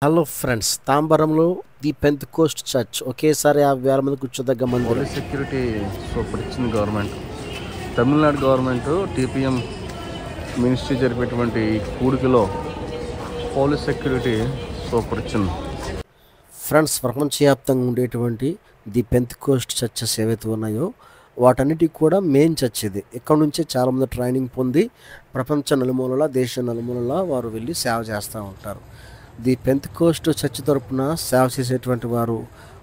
Hello friends, తాంబరంలో the Pentecost church ఒకేసారి 50,000 మంది కూర్చోదగ్గ మందిరం. పోలీస్ సెక్యూరిటీ సూపర్ ఇచ్చింది government. Tamil Nadu government TPM ministry జరిపేటువంటి కూడికలో పోలీస్ సెక్యూరిటీ సూపర్ ఇచ్చింది. ఫ్రెండ్స్, ప్రపంచవ్యాప్తంగా ఉండేటువంటి ది పెంతెకోస్ట్ చర్చెస్ ఏవైతే ఉన్నాయో వాటన్నిటికి కూడా మెయిన్ చర్చ్ ఇది. ఇక్కడ నుంచే చాలామంది ట్రైనింగ్ పొంది ప్రపంచ నలుమూలల దేశ నలుమూలల వారు వెళ్ళి సేవ చేస్తూ ఉంటారు. ది పెంతెకోస్ట్ చర్చ్ తరపున సేవ చేసేటువంటి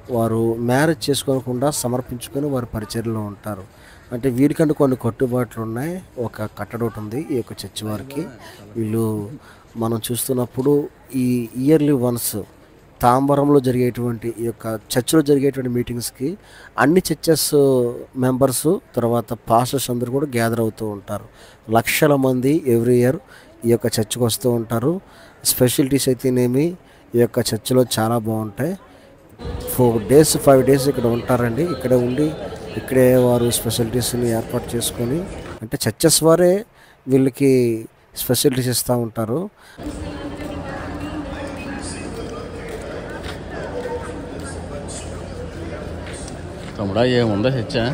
వారు మ్యారేజ్ చేసుకోకుండా సమర్పించుకొని వారి పరిచర్యలో ఉంటారు. అంటే వీరికంటే కొన్ని కట్టుబాట్లు ఉన్నాయి. ఒక కట్టడి ఒకటి ఉంది ఈ యొక్క చర్చ్ వారికి. వీళ్ళు మనం చూస్తున్నప్పుడు ఈ ఇయర్లీ వన్స్ తాంబరంలో జరిగేటువంటి ఈ యొక్క చర్చిలో జరిగేటువంటి మీటింగ్స్కి అన్ని చర్చెస్ మెంబర్స్ తర్వాత పాస్టర్స్ అందరూ కూడా గ్యాదర్ అవుతూ ఉంటారు. లక్షల మంది ఎవ్రీ ఇయర్ ఈ యొక్క చర్చికి వస్తూ ఉంటారు. స్పెషాలిటీస్ అయితేనేమి ఈ యొక్క చర్చిలో చాలా బాగుంటాయి. 4 days 5 days ఇక్కడ ఉంటారండి. ఇక్కడే ఉండి ఇక్కడే వారు స్పెషాలిటీస్ని ఏర్పాటు చేసుకొని, అంటే చర్చెస్ వారే వీళ్ళకి స్పెషాలిటీస్ ఇస్తూ ఉంటారు. తమ్ముడా ఏముందా చర్చా?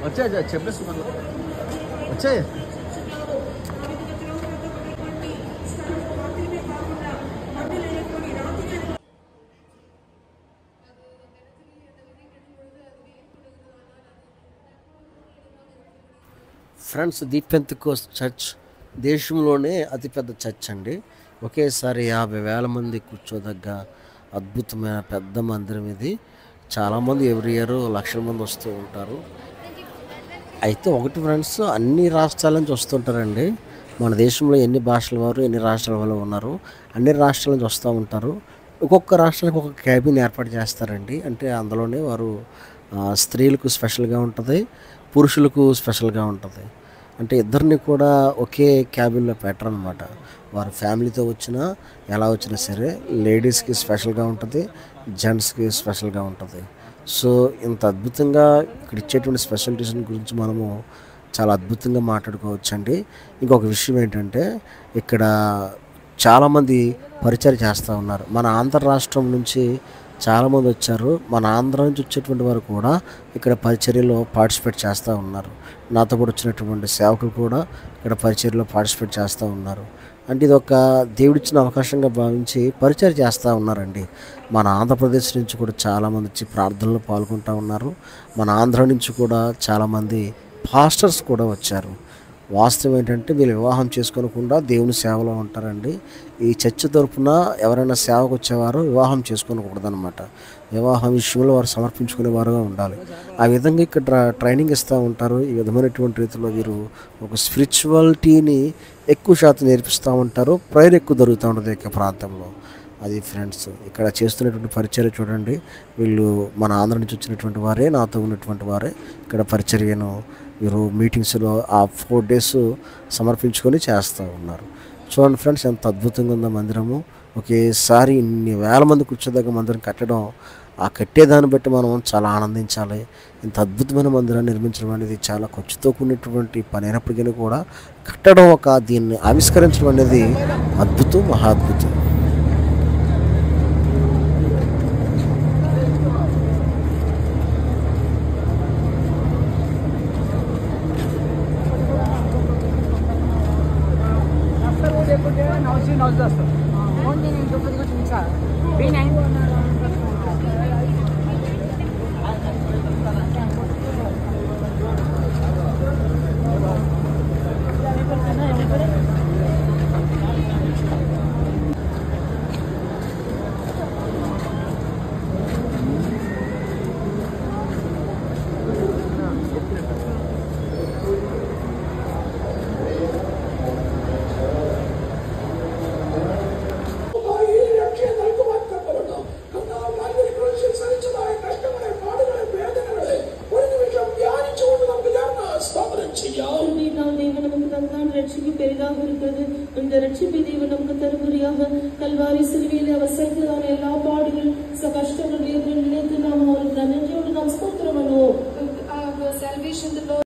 వచ్చాయి చెప్పేస్తున్నాను. వచ్చాయి ఫ్రెండ్స్, ది పెంతెకోస్ట్ చర్చ్ దేశంలోనే అతిపెద్ద చర్చ్ అండి. ఒకేసారి 50,000 మంది కూర్చోదగ్గ అద్భుతమైన పెద్ద మందిరం ఇది. చాలామంది ఎవ్రీ ఇయర్ లక్షల మంది వస్తూ ఉంటారు. అయితే ఒకటి ఫ్రెండ్స్, అన్ని రాష్ట్రాల నుంచి వస్తుంటారండి. మన దేశంలో ఎన్ని భాషల వారు ఎన్ని రాష్ట్రాల వాళ్ళు ఉన్నారు, అన్ని రాష్ట్రాల నుంచి వస్తూ ఉంటారు. ఒక్కొక్క రాష్ట్రానికి ఒక క్యాబిన్ ఏర్పాటు చేస్తారండి. అంటే అందులోనే వారు స్త్రీలకు స్పెషల్గా ఉంటుంది, పురుషులకు స్పెషల్గా ఉంటుంది. అంటే ఇద్దరిని కూడా ఒకే క్యాబిన్లో పెట్టరనమాట. వారు ఫ్యామిలీతో వచ్చినా ఎలా వచ్చినా సరే లేడీస్కి స్పెషల్గా ఉంటుంది, జెంట్స్కి స్పెషల్గా ఉంటుంది. సో ఇంత అద్భుతంగా ఇక్కడ ఇచ్చేటువంటి స్పెషాలిటీస్ గురించి మనము చాలా అద్భుతంగా మాట్లాడుకోవచ్చండి. ఇంకొక విషయం ఏంటంటే, ఇక్కడ చాలామంది పరిచయం చేస్తూ ఉన్నారు. మన ఆంధ్ర రాష్ట్రం నుంచి చాలామంది వచ్చారు. మన ఆంధ్ర నుంచి వచ్చేటువంటి వారు కూడా ఇక్కడ పరిచర్యలో పార్టిసిపేట్ చేస్తూ ఉన్నారు. నాతో కూడా వచ్చినటువంటి సేవకులు కూడా ఇక్కడ పరిచర్యలో పార్టిసిపేట్ చేస్తూ ఉన్నారు. అంటే ఇది ఒక దేవుడిచ్చిన అవకాశంగా భావించి పరిచయం చేస్తూ ఉన్నారండి. మన ఆంధ్రప్రదేశ్ నుంచి కూడా చాలామంది వచ్చి ప్రార్థనలో పాల్గొంటూ ఉన్నారు. మన ఆంధ్ర నుంచి కూడా చాలామంది పాస్టర్స్ కూడా వచ్చారు. వాస్తవం ఏంటంటే వీళ్ళు వివాహం చేసుకోనకుండా దేవుని సేవలో ఉంటారండి. ఈ చర్చ్ తరపున ఎవరైనా సేవకు వచ్చేవారు వివాహం చేసుకోనకూడదనమాట. వివాహం విషయంలో వారు సమర్పించుకునేవారుగా ఉండాలి. ఆ విధంగా ఇక్కడ ట్రైనింగ్ ఇస్తూ ఉంటారు. ఈ విధమైనటువంటి రీతిలో వీరు ఒక స్పిరిచువాలిటీని ఎక్కువ శాతం నేర్పిస్తూ ఉంటారు. ప్రేయర్ ఎక్కువ జరుగుతూ ఉంటుంది ఈ ప్రాంతంలో. అది ఫ్రెండ్స్, ఇక్కడ చేస్తున్నటువంటి పరిచర్య చూడండి. వీళ్ళు మన ఆంధ్ర నుంచి వచ్చినటువంటి వారే, నాతో ఉన్నటువంటి వారే ఇక్కడ పరిచర్యను వీరు మీటింగ్స్లో ఆ 4 days సమర్పించుకొని చేస్తూ ఉన్నారు. చూడండి ఫ్రెండ్స్, ఎంత అద్భుతంగా ఉందో మందిరము. ఒకేసారి ఇన్ని వేల మంది కూర్చోదగ్గ మందిరం కట్టడం, ఆ కట్టేదాన్ని బట్టి మనం చాలా ఆనందించాలి. ఇంత అద్భుతమైన మందిరాన్ని నిర్మించడం అనేది చాలా ఖర్చుతో కూడినటువంటి పని అయినప్పటికీ కూడా కట్టడం, దీన్ని ఆవిష్కరించడం అనేది అద్భుతం, మహాద్భుతం. இந்த ரட்சிப்பை தேவன் நமக்கு தரும்படியாக கல்வாரி சிலுவையில் அவர் சகித்ததான எல்லா பாடுகள் ಸಮಸ್ತ ಕಷ್ಟಗಳು ನೀಡುತ್ತಿರುವ ಧನ್ಯಜೀವುಡು ನಮ್ಮ ಸ್ತೋತ್ರವನ್ನು salvation the Lord